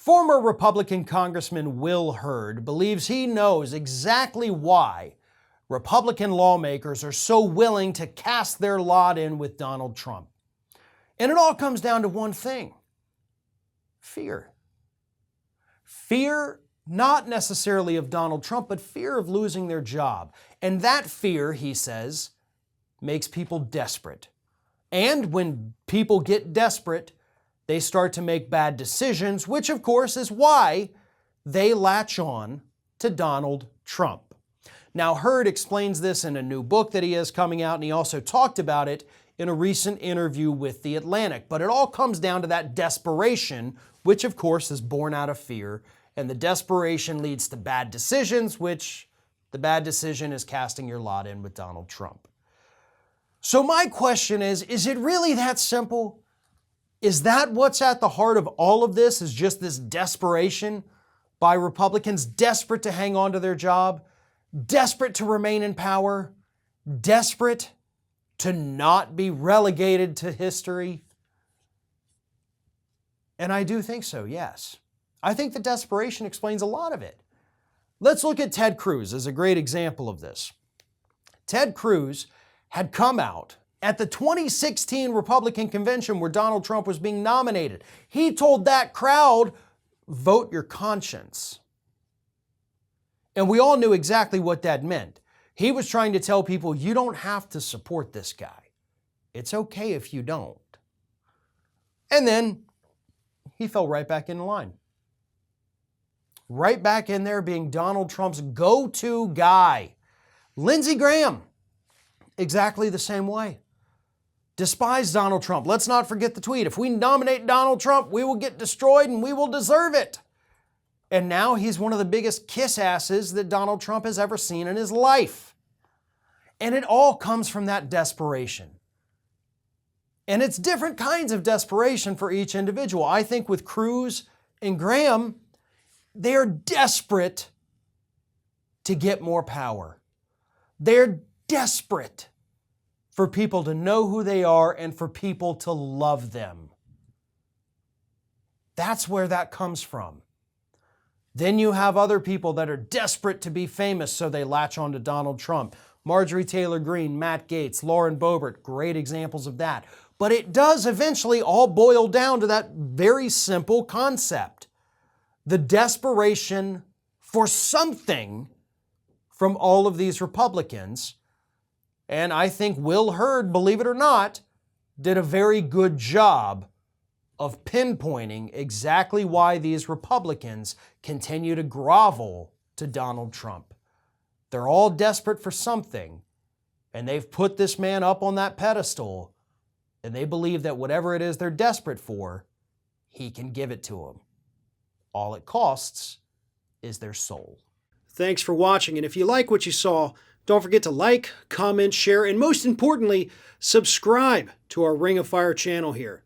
Former Republican Congressman Will Hurd believes he knows exactly why Republican lawmakers are so willing to cast their lot in with Donald Trump. And it all comes down to one thing: fear. Fear, not necessarily of Donald Trump, but fear of losing their job. And that fear, he says, makes people desperate. And when people get desperate, they start to make bad decisions, which of course is why they latch on to Donald Trump. Now, Hurd explains this in a new book that he has coming out, and he also talked about it in a recent interview with The Atlantic. But it all comes down to that desperation, which of course is born out of fear, and the desperation leads to bad decisions, which the bad decision is casting your lot in with Donald Trump. So my question is it really that simple? Is that what's at the heart of all of this, is just this desperation by Republicans, desperate to hang on to their job, desperate to remain in power, desperate to not be relegated to history? And I do think so, yes. I think the desperation explains a lot of it. Let's look at Ted Cruz as a great example of this. Ted Cruz had come out at the 2016 Republican convention where Donald Trump was being nominated. He told that crowd, vote your conscience. And we all knew exactly what that meant. He was trying to tell people, you don't have to support this guy. It's okay if you don't. And then he fell right back in line. Right back in there being Donald Trump's go-to guy. Lindsey Graham, exactly the same way. Despise Donald Trump. Let's not forget the tweet: if we nominate Donald Trump, we will get destroyed and we will deserve it. And now he's one of the biggest kiss asses that Donald Trump has ever seen in his life. And it all comes from that desperation. And it's different kinds of desperation for each individual. I think with Cruz and Graham, they're desperate to get more power. They're desperate for people to know who they are and for people to love them. That's where that comes from. Then you have other people that are desperate to be famous, so they latch on to Donald Trump. Marjorie Taylor Greene, Matt Gaetz, Lauren Boebert, great examples of that. But it does eventually all boil down to that very simple concept: the desperation for something from all of these Republicans. And I think Will Hurd, believe it or not, did a very good job of pinpointing exactly why these Republicans continue to grovel to Donald Trump. They're all desperate for something, and they've put this man up on that pedestal, and they believe that whatever it is they're desperate for, he can give it to them. All it costs is their soul. Thanks for watching, and if you like what you saw, don't forget to like, comment, share, and most importantly, subscribe to our Ring of Fire channel here.